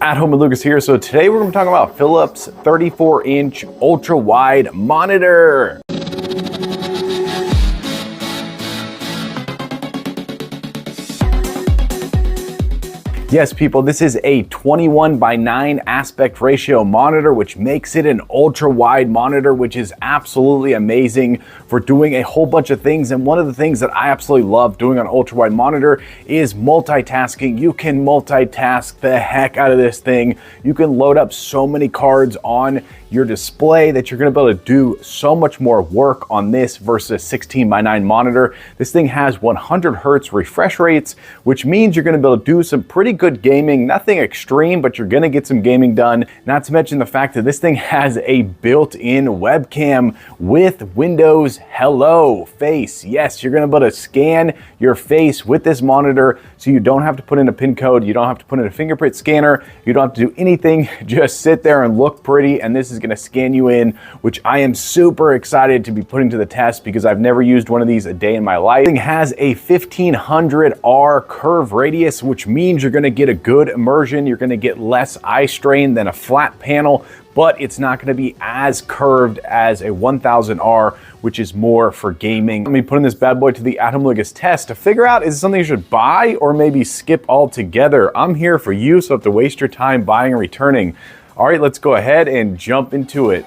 At home with Lucas here. So today we're going to talk about Philips 34-inch ultra-wide monitor. Yes, people, this is a 21:9 aspect ratio monitor, which makes it an ultra-wide monitor, which is absolutely amazing for doing a whole bunch of things. And one of the things that I absolutely love doing on ultra-wide monitor is multitasking. You can multitask the heck out of this thing. You can load up so many cards on your display that you're gonna be able to do so much more work on this versus a 16:9 monitor. This thing has 100 hertz refresh rates, which means you're gonna be able to do some pretty good gaming, nothing extreme, but you're gonna get some gaming done. Not to mention the fact that this thing has a built-in webcam with Windows Hello Face. Yes, you're gonna be able to scan your face with this monitor, so you don't have to put in a PIN code, you don't have to put in a fingerprint scanner, you don't have to do anything, just sit there and look pretty, and this is gonna scan you in, which I am super excited to be putting to the test because I've never used one of these a day in my life. It has a 1500R curve radius, which means you're gonna get a good immersion, you're gonna get less eye strain than a flat panel, but it's not gonna be as curved as a 1000R, which is more for gaming. Let me put in this bad boy to the At Home Lucas test to figure out, is it something you should buy or maybe skip altogether? I'm here for you, so don't have to waste your time buying and returning. All right, let's go ahead and jump into it.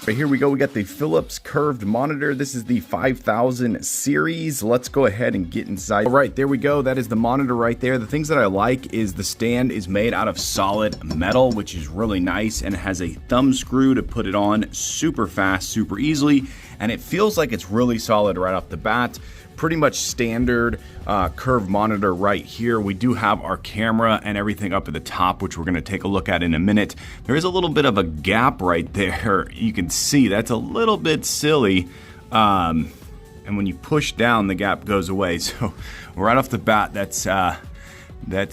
Right, here we go. We got the Philips curved monitor. This is the 5000 series. Let's go ahead and get inside. All right, there we go. That is the monitor right there. The things that I like is the stand is made out of solid metal, which is really nice, and it has a thumb screw to put it on super fast, super easily, and it feels like it's really solid right off the bat. Pretty much standard curved monitor right here. We do have our camera and everything up at the top, which we're going to take a look at in a minute. There is a little bit of a gap right there. You can see that's a little bit silly. And when you push down, the gap goes away. So right off the bat, that's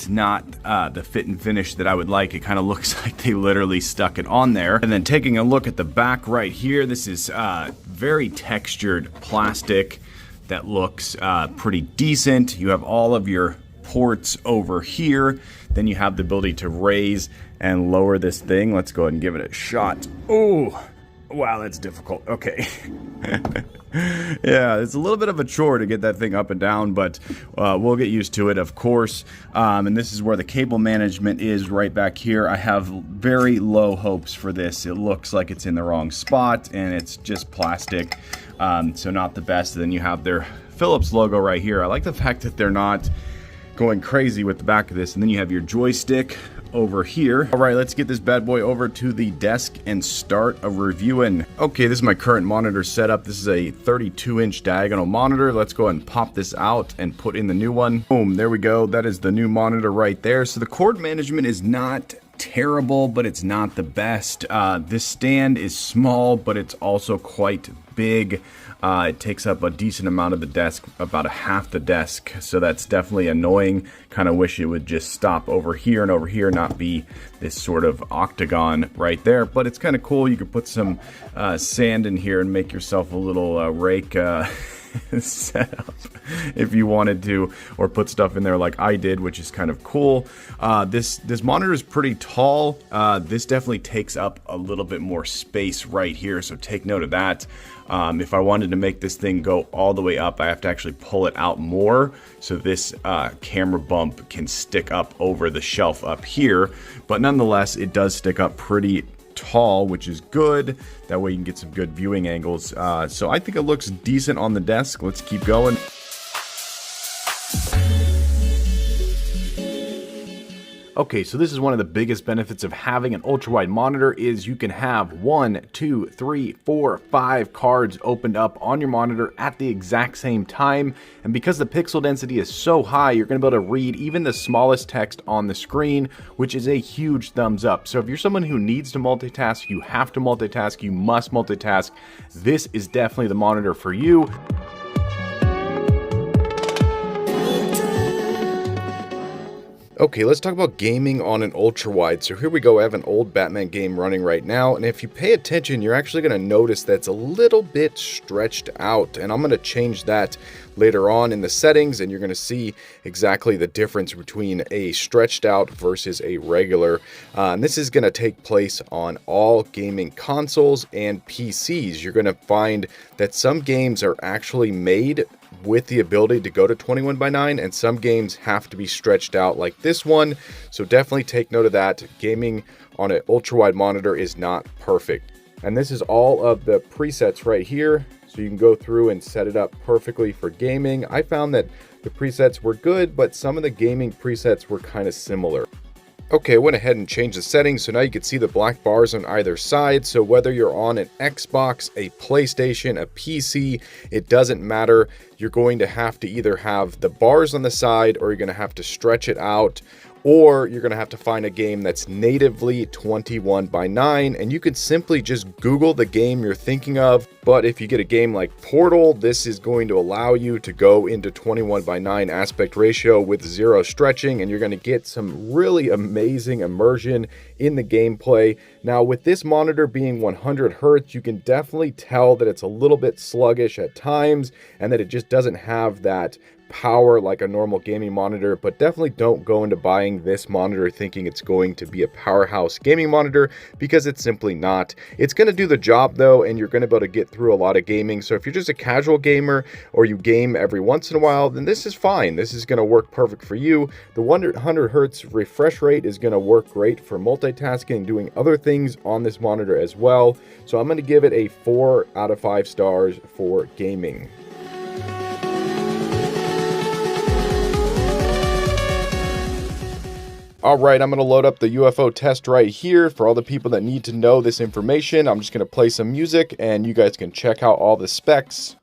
not the fit and finish that I would like. It kind of looks like they literally stuck it on there. And then taking a look at the back right here, this is very textured plastic that looks pretty decent. You have all of your ports over here. Then you have the ability to raise and lower this thing. Let's go ahead and give it a shot. Oh, wow, that's difficult. Okay. Yeah, it's a little bit of a chore to get that thing up and down, but we'll get used to it, of course. And this is where the cable management is right back here. I have very low hopes for this. It looks like it's in the wrong spot, and it's just plastic, so not the best. And then you have their Philips logo right here. I like the fact that they're not going crazy with the back of this. And then you have your joystick over here. All right, let's get this bad boy over to the desk and start a reviewing. Okay, this is my current monitor setup. This is a 32-inch diagonal monitor. Let's go ahead and pop this out and put in the new one. Boom, there we go. That is the new monitor right there. So the cord management is not terrible, but it's not the best. This stand is small, but it's also quite big. It takes up a decent amount of the desk, about a half the desk, so that's definitely annoying. Kind of wish it would just stop over here and over here, not be this sort of octagon right there, but it's kind of cool. You could put some sand in here and make yourself a little rake setup if you wanted to, or put stuff in there like I did, which is kind of cool. This monitor is pretty tall. This definitely takes up a little bit more space right here, so take note of that. If I wanted to make this thing go all the way up, I have to actually pull it out more, so this camera bump can stick up over the shelf up here, but nonetheless it does stick up pretty tall, which is good. That way you can get some good viewing angles. So I think it looks decent on the desk. Let's keep going. Okay, so this is one of the biggest benefits of having an ultra-wide monitor is you can have 1, 2, 3, 4, 5 cards opened up on your monitor at the exact same time. And because the pixel density is so high, you're going to be able to read even the smallest text on the screen, which is a huge thumbs up. So if you're someone who needs to multitask, you have to multitask, you must multitask, this is definitely the monitor for you. Okay, let's talk about gaming on an ultra-wide. So here we go, I have an old Batman game running right now, and if you pay attention, you're actually going to notice that it's a little bit stretched out, and I'm going to change that later on in the settings, and you're going to see exactly the difference between a stretched out versus a regular. And this is going to take place on all gaming consoles and PCs. You're going to find that some games are actually made with the ability to go to 21:9, and some games have to be stretched out like this one. So definitely take note of that. Gaming on an ultra-wide monitor is not perfect. And this is all of the presets right here. So you can go through and set it up perfectly for gaming. I found that the presets were good, but some of the gaming presets were kind of similar. Okay, I went ahead and changed the settings, so now you can see the black bars on either side. So whether you're on an Xbox, a PlayStation, a PC, it doesn't matter. You're going to have to either have the bars on the side, or you're going to have to stretch it out, or you're going to have to find a game that's natively 21:9, and you could simply just Google the game you're thinking of. But if you get a game like Portal, this is going to allow you to go into 21:9 aspect ratio with 0 stretching, and you're going to get some really amazing immersion in the gameplay. Now, with this monitor being 100 Hz, you can definitely tell that it's a little bit sluggish at times, and that it just doesn't have that power like a normal gaming monitor. But definitely don't go into buying this monitor thinking it's going to be a powerhouse gaming monitor, because it's simply not. It's going to do the job though, and you're going to be able to get through a lot of gaming. So if you're just a casual gamer, or you game every once in a while, then this is fine. This is going to work perfect for you. The 100 Hz refresh rate is going to work great for multitasking and doing other things on this monitor as well. So I'm going to give it a 4 out of 5 stars for gaming. All right, I'm going to load up the UFO test right here. For all the people that need to know this information, I'm just going to play some music and you guys can check out all the specs.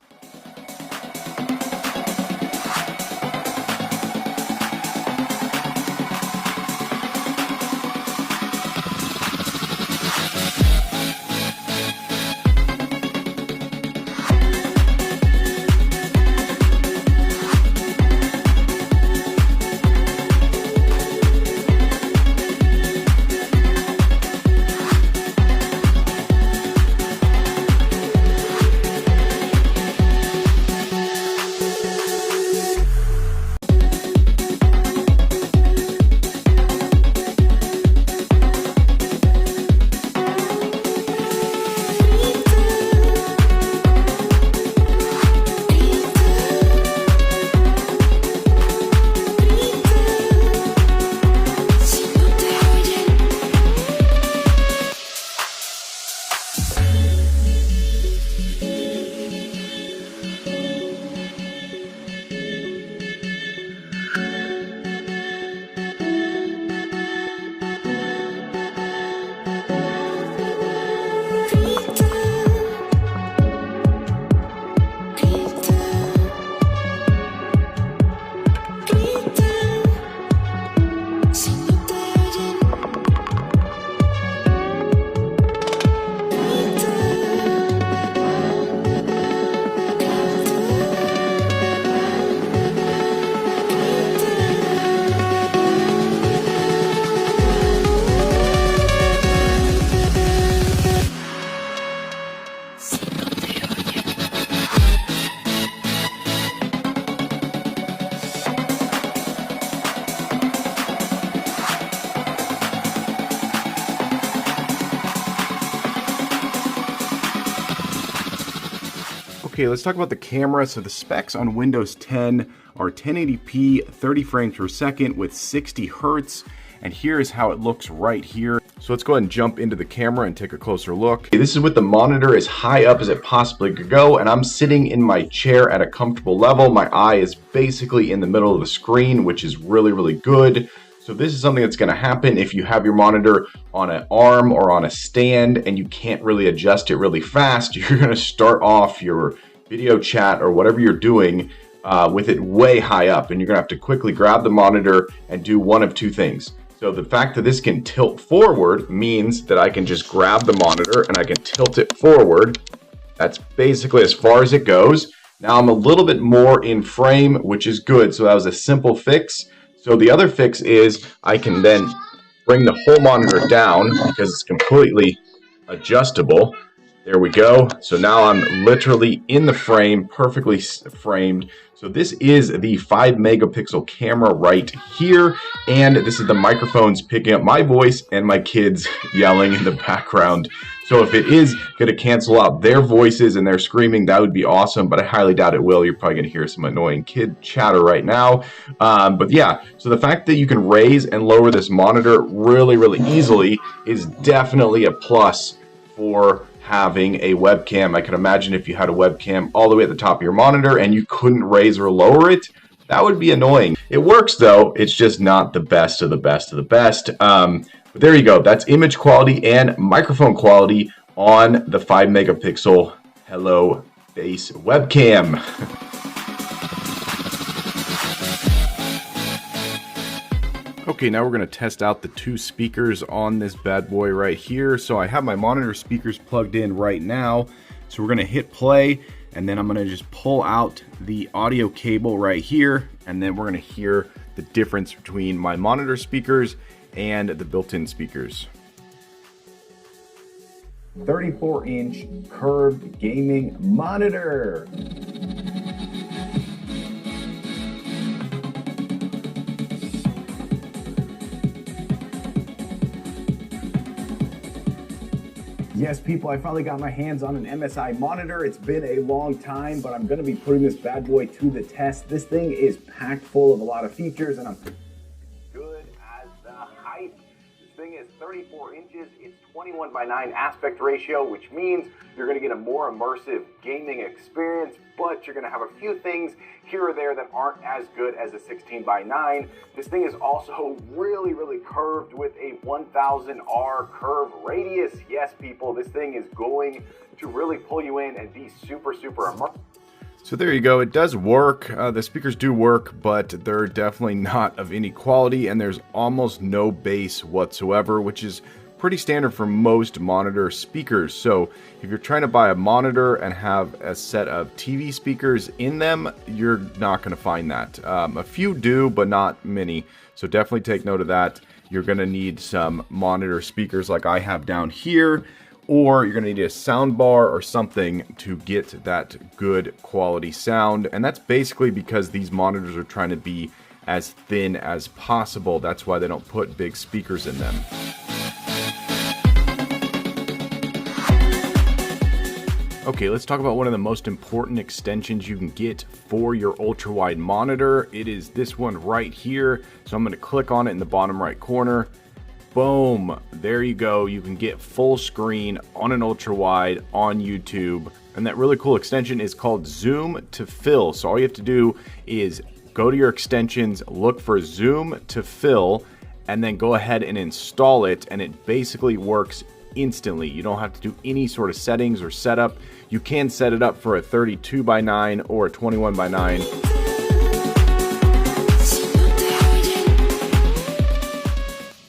Okay, let's talk about the camera. So the specs on Windows 10 are 1080p, 30 frames per second with 60 Hertz. And here is how it looks right here. So let's go ahead and jump into the camera and take a closer look. Okay, this is with the monitor as high up as it possibly could go, and I'm sitting in my chair at a comfortable level. My eye is basically in the middle of the screen, which is really, really good. So this is something that's going to happen if you have your monitor on an arm or on a stand and you can't really adjust it really fast. You're going to start off your video chat or whatever you're doing with it way high up, and you're going to have to quickly grab the monitor and do one of two things. So the fact that this can tilt forward means that I can just grab the monitor and I can tilt it forward. That's basically as far as it goes. Now I'm a little bit more in frame, which is good. So that was a simple fix. So the other fix is I can then bring the whole monitor down because it's completely adjustable. There we go. So now I'm literally in the frame, perfectly framed. So this is the 5 megapixel camera right here. And this is the microphones picking up my voice and my kids yelling in the background. So if it is going to cancel out their voices and their screaming, that would be awesome, but I highly doubt it will. You're probably going to hear some annoying kid chatter right now. But yeah, so the fact that you can raise and lower this monitor really, really easily is definitely a plus for having a webcam. I can imagine if you had a webcam all the way at the top of your monitor and you couldn't raise or lower it, that would be annoying. It works though, it's just not the best of the best of the best. But there you go, that's image quality and microphone quality on the 5 megapixel Hello Face webcam. Okay, now we're going to test out the 2 speakers on this bad boy right here. So I have my monitor speakers plugged in right now. So we're going to hit play, and then I'm going to just pull out the audio cable right here, and then we're going to hear the difference between my monitor speakers and the built-in speakers. 34-inch curved gaming monitor. Yes, people, I finally got my hands on an MSI monitor. It's been a long time, but I'm going to be putting this bad boy to the test. This thing is packed full of a lot of features, and I'm good as the hype. This thing is 34 inches. It's 21:9 aspect ratio, which means you're going to get a more immersive gaming experience, but you're going to have a few things here or there that aren't as good as a 16:9. This thing is also really, really curved with a 1000R curve radius. Yes, people, this thing is going to really pull you in and be super, super immersive. So there you go, it does work. The speakers do work, but they're definitely not of any quality, and there's almost no bass whatsoever, which is pretty standard for most monitor speakers. So if you're trying to buy a monitor and have a set of TV speakers in them, you're not going to find that. A few do, but not many. So definitely take note of that. You're going to need some monitor speakers like I have down here, or you're going to need a sound bar or something to get that good quality sound. And that's basically because these monitors are trying to be as thin as possible. That's why they don't put big speakers in them. Okay, let's talk about one of the most important extensions you can get for your ultra-wide monitor. It is this one right here. So I'm going to click on it in the bottom right corner. Boom, there you go. You can get full screen on an ultra-wide on YouTube. And that really cool extension is called Zoom to Fill. So all you have to do is go to your extensions, look for Zoom to Fill, and then go ahead and install it, and it basically works instantly. You don't have to do any sort of settings or setup. You can set it up for a 32:9 or a 21:9.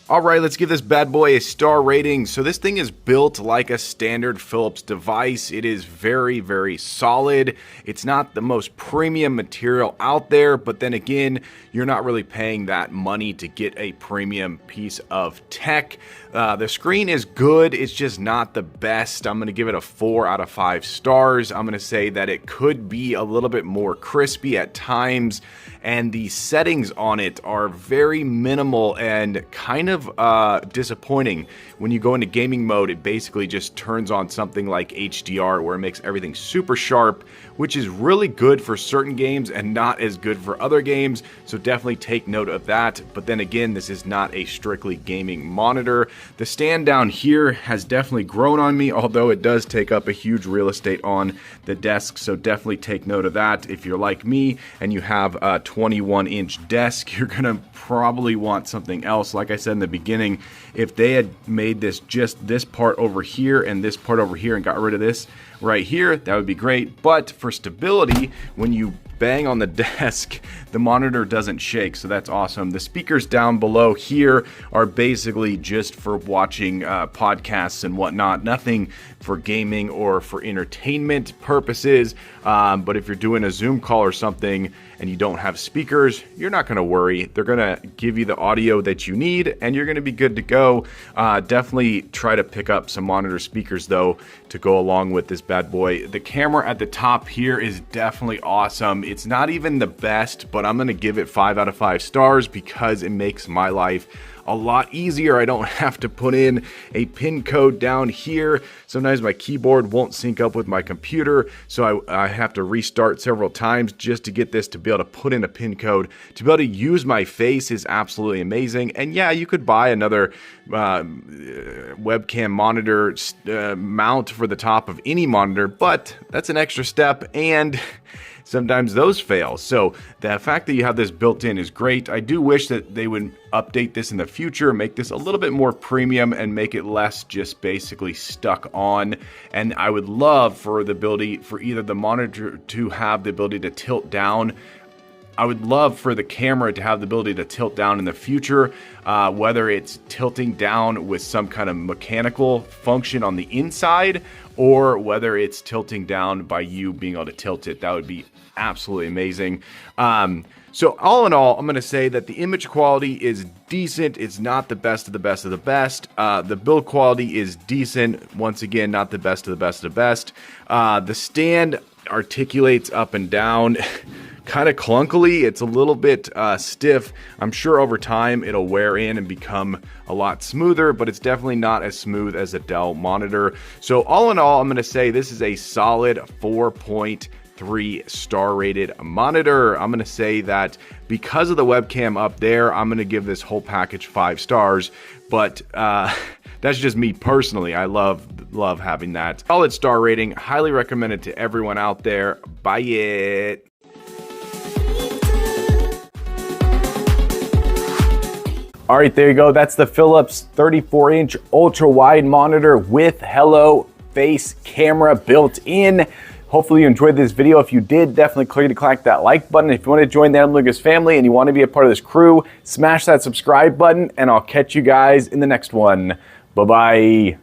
All right, let's give this bad boy a star rating. So this thing is built like a standard Philips device. It is very, very solid. It's not the most premium material out there, but then again, you're not really paying that money to get a premium piece of tech. The screen is good. It's just not the best. I'm going to give it a 4 out of 5 stars. I'm going to say that it could be a little bit more crispy at times, and the settings on it are very minimal and kind of disappointing. When you go into gaming mode, it basically just turns on something like HDR, where it makes everything super sharp, which is really good for certain games and not as good for other games. So definitely take note of that. But then again, this is not a strictly gaming monitor. The stand down here has definitely grown on me, although it does take up a huge real estate on the desk. So definitely take note of that. If you're like me and you have a 21-inch desk, you're gonna probably want something else. Like I said in the beginning, if they had made this just this part over here and this part over here and got rid of this right here, that would be great. But for stability, when you bang on the desk, the monitor doesn't shake, so that's awesome. The speakers down below here are basically just for watching podcasts and whatnot. Nothing for gaming or for entertainment purposes. But if you're doing a Zoom call or something and you don't have speakers, you're not going to worry. They're going to give you the audio that you need and you're going to be good to go. Definitely try to pick up some monitor speakers though to go along with this bad boy. The camera at the top here is definitely awesome. It's not even the best, but I'm going to give it 5 out of 5 stars because it makes my life a lot easier. I don't have to put in a pin code down here. Sometimes my keyboard won't sync up with my computer, so I have to restart several times just to get this to be able to put in a pin code. To be able to use my face is absolutely amazing. And yeah, you could buy another webcam monitor mount for the top of any monitor, but that's an extra step and sometimes those fail. So the fact that you have this built in is great. I do wish that they would update this in the future, make this a little bit more premium and make it less just basically stuck on. And I would love for the ability for either the monitor to have the ability to tilt down. I would love for the camera to have the ability to tilt down in the future, whether it's tilting down with some kind of mechanical function on the inside or whether it's tilting down by you being able to tilt it. That would be absolutely amazing. So all in all, I'm going to say that the image quality is decent. It's not the best of the best of the best. The build quality is decent. Once again, not the best of the best of the best. The stand articulates up and down kind of clunkily. It's a little bit stiff. I'm sure over time it'll wear in and become a lot smoother, but it's definitely not as smooth as a Dell monitor. So all in all, I'm going to say this is a solid 4.3 star rated monitor. I'm going to say that because of the webcam up there, I'm going to give this whole package 5 stars, but that's just me personally. I love having that. Solid star rating. Highly recommend it to everyone out there. Buy it. All right, there you go. That's the Philips 34-inch ultra-wide monitor with Hello Face camera built in. Hopefully you enjoyed this video. If you did, definitely click that like button. If you want to join the Adam Lucas family and you want to be a part of this crew, smash that subscribe button, and I'll catch you guys in the next one. Bye-bye.